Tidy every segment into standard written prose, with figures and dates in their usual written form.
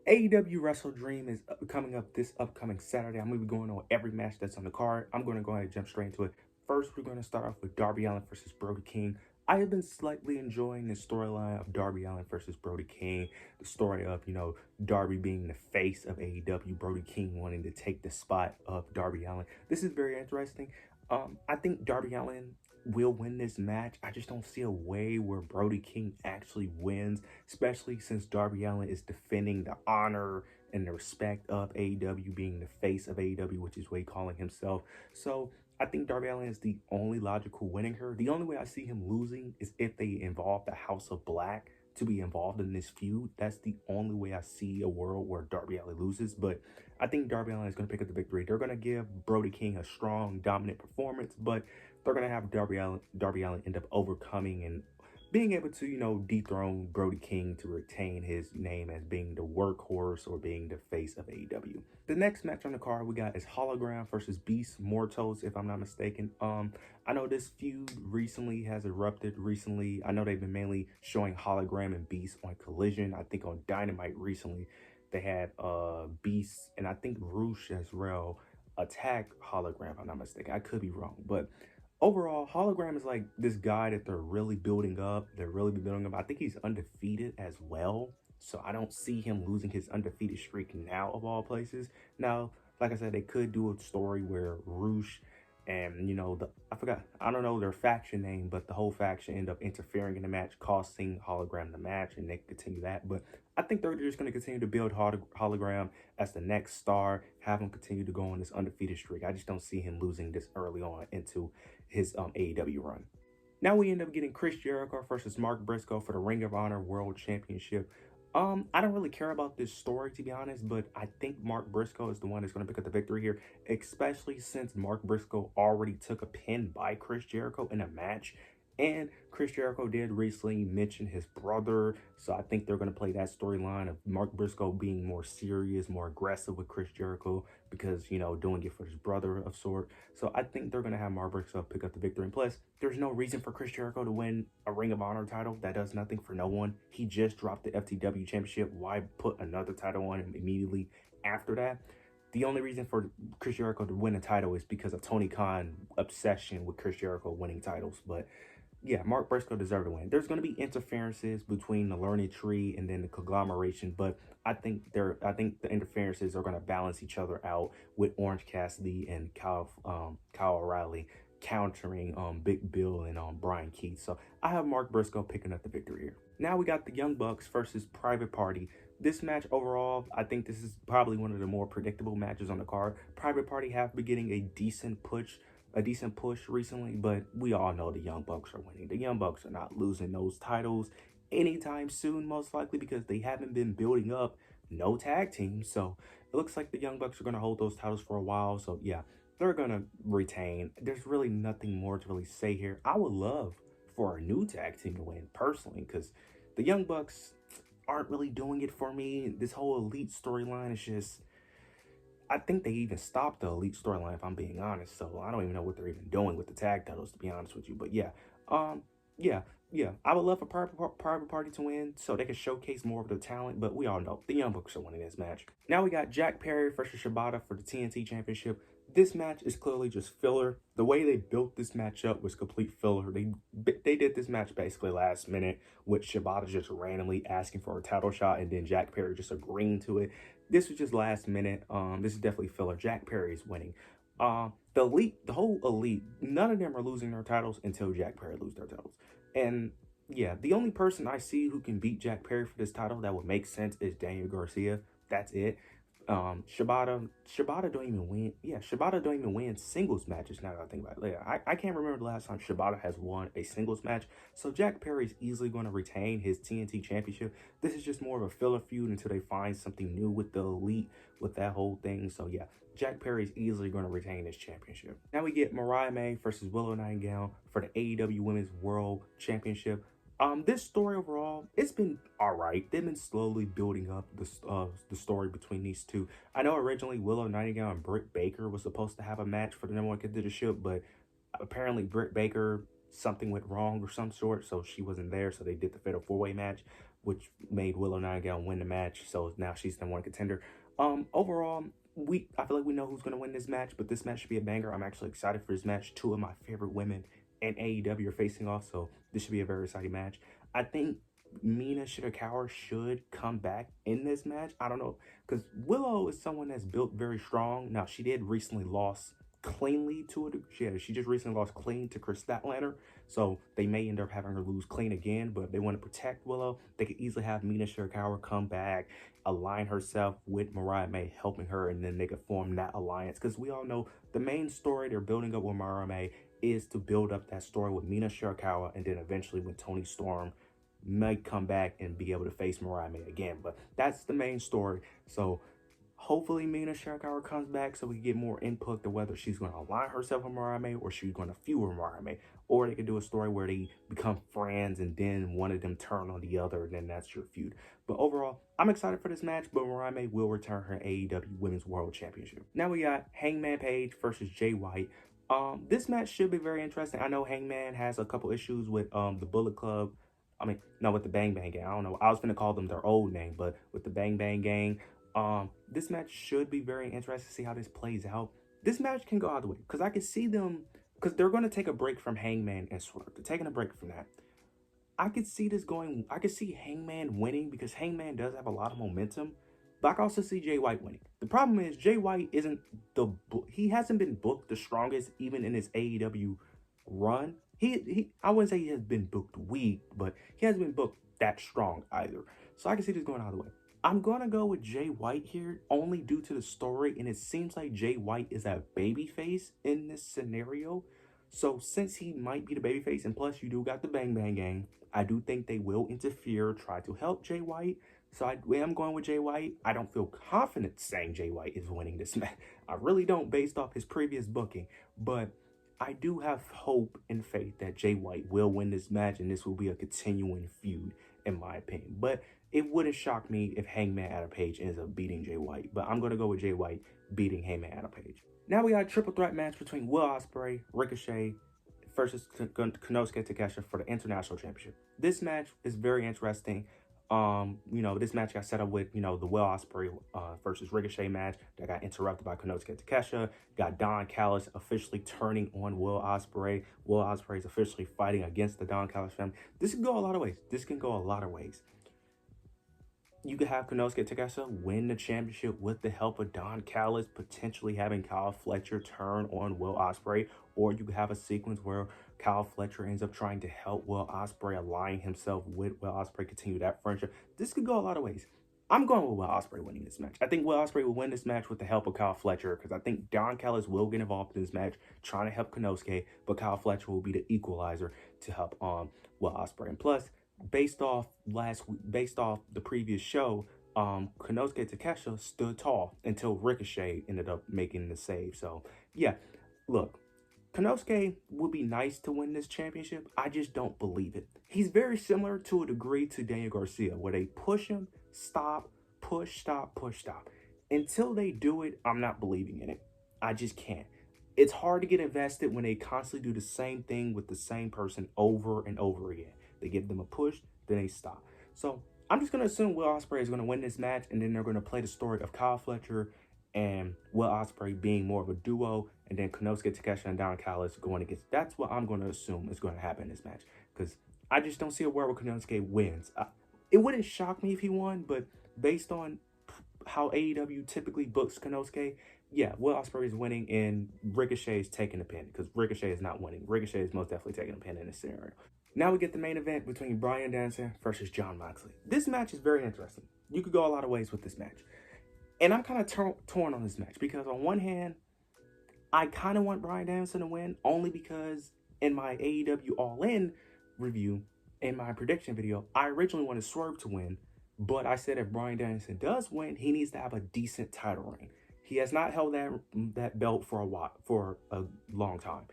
AEW Wrestledream is coming up this upcoming Saturday. I'm going to be going on every match that's on the card. I'm going to go ahead and jump straight into it. First, we're going to start off with Darby Allin versus Brody King. I have been slightly enjoying the storyline of Darby Allin versus Brody King. The story of, Darby being the face of AEW, Brody King wanting to take the spot of Darby Allin. This is very interesting. I think Darby Allin will win this match. I just don't see a way where Brody King actually wins, especially since Darby Allin is defending the honor and the respect of AEW, being the face of AEW, which is what he's calling himself. So I think Darby Allin is the only logical winning her. The only way I see him losing is if they involve the House of Black to be involved in this feud. That's the only way I see a world where Darby Allin loses. But I think Darby Allin is going to pick up the victory. They're going to give Brody King a strong, dominant performance, but they're going to have Darby Allin end up overcoming and being able to, dethrone Brody King to retain his name as being the workhorse or being the face of AEW. The next match on the card we got is Hologram versus Beast Mortos, if I'm not mistaken. I know this feud recently has erupted recently. I know they've been mainly showing Hologram and Beast on Collision. I think on Dynamite recently they had Beast and I think Roosh as well attack Hologram, if I'm not mistaken. I could be wrong, but overall, Hologram is like this guy that they're really building up. They're really building up. I think he's undefeated as well. So I don't see him losing his undefeated streak now, of all places. Now, like I said, they could do a story where Roosh and, I don't know their faction name, but the whole faction end up interfering in the match, costing Hologram the match, and they continue that. But I think they're just going to continue to build Hologram as the next star, have him continue to go on this undefeated streak. I just don't see him losing this early on into his AEW run. Now we end up getting Chris Jericho versus Mark Briscoe for the Ring of Honor World Championship. I don't really care about this story, to be honest, but I think Mark Briscoe is the one that's going to pick up the victory here, especially since Mark Briscoe already took a pin by Chris Jericho in a match. And Chris Jericho did recently mention his brother, so I think they're going to play that storyline of Mark Briscoe being more serious, more aggressive with Chris Jericho because, doing it for his brother of sort. So I think they're going to have Mark Briscoe pick up the victory. And plus, there's no reason for Chris Jericho to win a Ring of Honor title. That does nothing for no one. He just dropped the FTW Championship. Why put another title on him immediately after that? The only reason for Chris Jericho to win a title is because of Tony Khan's obsession with Chris Jericho winning titles. But yeah, Mark Briscoe deserved to win. There's going to be interferences between the learning tree and then the conglomeration, but I think the interferences are going to balance each other out with Orange Cassidy and Kyle O'Reilly countering Big Bill and Brian Keith. So I have Mark Briscoe picking up the victory here. Now we got the Young Bucks versus Private Party. This match overall, I think this is probably one of the more predictable matches on the card. Private Party have been getting a decent push recently, but we all know the Young Bucks are winning. The Young Bucks are not losing those titles anytime soon, most likely, because they haven't been building up no tag teams. So it looks like the Young Bucks are going to hold those titles for a while. So yeah, they're going to retain. There's really nothing more to really say here. I would love for a new tag team to win personally, because the Young Bucks aren't really doing it for me. This whole Elite storyline is just, I think they even stopped the Elite storyline, if I'm being honest. So I don't even know what they're even doing with the tag titles, to be honest with you. But yeah, yeah. I would love for Private Party to win so they can showcase more of their talent. But we all know the Young Bucks are winning this match. Now we got Jack Perry versus Shibata for the TNT Championship. This match is clearly just filler. The way they built this match up was complete filler. They did this match basically last minute, with Shibata just randomly asking for a title shot and then Jack Perry just agreeing to it. This was just last minute. This is definitely filler. Jack Perry is winning. The whole Elite, none of them are losing their titles until Jack Perry loses their titles. And yeah, the only person I see who can beat Jack Perry for this title that would make sense is Daniel Garcia. That's it. Shibata don't even win. Yeah, Shibata don't even win singles matches now that I think about it. Yeah, I can't remember the last time Shibata has won a singles match. So Jack Perry is easily going to retain his TNT Championship. This is just more of a filler feud until they find something new with the Elite, with that whole thing. So yeah, Jack Perry is easily going to retain his championship. Now we get Mariah May versus Willow Nightingale for the AEW Women's World Championship. This story overall, it's been all right. They've been slowly building up the story between these two. I know originally Willow Nightingale and Britt Baker was supposed to have a match for the #1 contendership, but apparently Britt Baker, something went wrong or some sort, so she wasn't there, so they did the fatal 4-way match. which made Willow Nightingale win the match. So now she's the #1 contender. Overall, I feel like we know who's gonna win this match, but this match should be a banger. I'm actually excited for this match. Two of my favorite women in AEW are facing off, so this should be a very exciting match. I think Mina Shirakawa should come back in this match. I don't know, because Willow is someone that's built very strong. Now, she did recently lost cleanly to it. She just recently lost clean to Chris Statlander, so they may end up having her lose clean again. But if they want to protect Willow, they could easily have Mina Shirakawa come back, align herself with Mariah May, helping her, and then they could form that alliance. Because we all know the main story they're building up with Mariah May is to build up that story with Mina Shirakawa, and then eventually when Toni Storm might come back and be able to face Mariah May again. But that's the main story. So hopefully Mina Shirakawa comes back so we can get more input to whether she's going to align herself with Mariah May or she's going to feud with Mariah May. Or they could do a story where they become friends and then one of them turn on the other, and then that's your feud. But overall, I'm excited for this match, but Mariah May will return her AEW Women's World Championship. Now we got Hangman Page versus Jay White. This match should be very interesting. I know Hangman has a couple issues with the Bullet Club. I mean, no, with the Bang Bang Gang. I don't know. I was going to call them their old name, but with the Bang Bang Gang, this match should be very interesting to see how this plays out. This match can go either way, because I can see them, because they're going to take a break from Hangman and Swerve. They're taking a break from that. I could see this going, I could see Hangman winning, because Hangman does have a lot of momentum, but I can also see Jay White winning. The problem is Jay White isn't he hasn't been booked the strongest even in his AEW run. I wouldn't say he has been booked weak, but he hasn't been booked that strong either. So I can see this going either way. I'm going to go with Jay White here only due to the story, and it seems like Jay White is a babyface in this scenario. So since he might be the babyface, and plus you do got the Bang Bang Gang, I do think they will interfere, try to help Jay White. So I am going with Jay White. I don't feel confident saying Jay White is winning this match. I really don't, based off his previous booking. But I do have hope and faith that Jay White will win this match, and this will be a continuing feud, in my opinion. But it wouldn't shock me if Hangman Adam Page ends up beating Jay White. But I'm going to go with Jay White beating Hangman Adam Page. Now we got a triple threat match between Will Ospreay, Ricochet versus Konosuke Takeshita for the International Championship. This match is very interesting. This match got set up with, the Will Ospreay versus Ricochet match that got interrupted by Konosuke Takeshita. Got Don Callis officially turning on Will Ospreay. Will Ospreay is officially fighting against the Don Callis family. This can go a lot of ways. You could have Konosuke Takeshita win the championship with the help of Don Callis, potentially having Kyle Fletcher turn on Will Ospreay, or you could have a sequence where Kyle Fletcher ends up trying to help Will Ospreay align himself with Will Ospreay, continue that friendship. This could go a lot of ways. I'm going with Will Ospreay winning this match. I think Will Ospreay will win this match with the help of Kyle Fletcher, because I think Don Callis will get involved in this match trying to help Konosuke, but Kyle Fletcher will be the equalizer to help Will Ospreay. And plus, based off the previous show, Konosuke Takeshita stood tall until Ricochet ended up making the save. So yeah, look, Konosuke would be nice to win this championship. I just don't believe it. He's very similar to a degree to Daniel Garcia, where they push him, stop, push, stop, push, stop. Until they do it, I'm not believing in it. I just can't. It's hard to get invested when they constantly do the same thing with the same person over and over again. They give them a push, then they stop. So I'm just going to assume Will Ospreay is going to win this match, and then they're going to play the story of Kyle Fletcher and Will Ospreay being more of a duo, and then Konosuke Takeshita and Don Callis going against. That's what I'm going to assume is going to happen in this match, because I just don't see a world where Konosuke wins. It wouldn't shock me if he won, but based on how AEW typically books Konosuke, yeah, Will Ospreay is winning and Ricochet is taking the pin, because Ricochet is not winning. Ricochet is most definitely taking the pin in this scenario. Now we get the main event between Bryan Danielson versus Jon Moxley. This match is very interesting. You could go a lot of ways with this match. And I'm kind of torn on this match, because on one hand, I kind of want Bryan Danielson to win, only because in my AEW All In review, in my prediction video, I originally wanted Swerve to win, but I said if Bryan Danielson does win, he needs to have a decent title reign. He has not held that belt for a long time.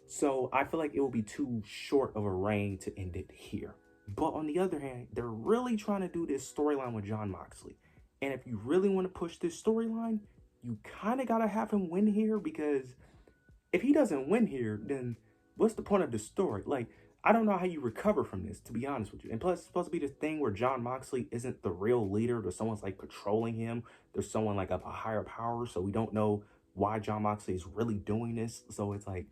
So I feel like it will be too short of a reign to end it here. But on the other hand, they're really trying to do this storyline with Jon Moxley. And if you really want to push this storyline, you kind of got to have him win here, because if he doesn't win here, then what's the point of the story? Like, I don't know how you recover from this, to be honest with you. And plus, it's supposed to be this thing where John Moxley isn't the real leader. There's someone's like patrolling him. There's someone like of a higher power. So we don't know why John Moxley is really doing this. So it's like,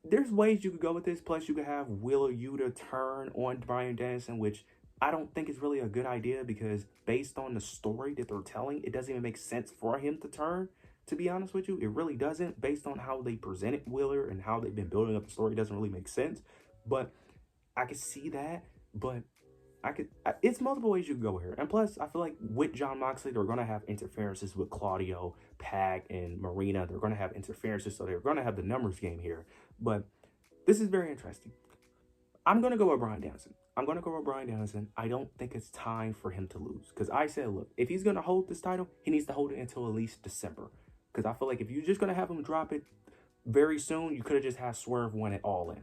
there's ways you could go with this. Plus, you could have Wheeler Yuta turn on Bryan Danielson, which I don't think is really a good idea because based on the story that they're telling, it doesn't even make sense for him to turn. To be honest with you, it really doesn't. Based on how they presented Wheeler and how they've been building up the story, it doesn't really make sense. But I could see that. But it's multiple ways you can go here. And plus, I feel like with John Moxley, they're going to have interferences with Claudio, Pac, and Marina. They're going to have interferences, so they're going to have the numbers game here. But this is very interesting. I'm going to go with Bryan Danielson. I don't think it's time for him to lose. Because I said, look, if he's going to hold this title, he needs to hold it until at least December. Because I feel like if you're just going to have him drop it very soon, you could have just had Swerve win it all in.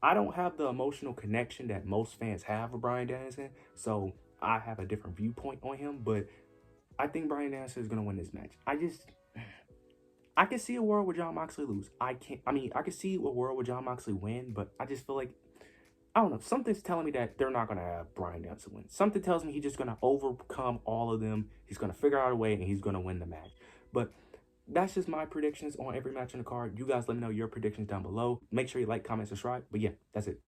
I don't have the emotional connection that most fans have with Bryan Danielson, so I have a different viewpoint on him, but I think Bryan Danielson is going to win this match. I can see a world where John Moxley lose. I can see a world where John Moxley win, but I just feel like, I don't know, something's telling me that they're not going to have Bryan Danielson win. Something tells me he's just going to overcome all of them. He's going to figure out a way, and he's going to win the match. But that's just my predictions on every match on the card. You guys let me know your predictions down below. Make sure you like, comment, subscribe. But yeah, that's it.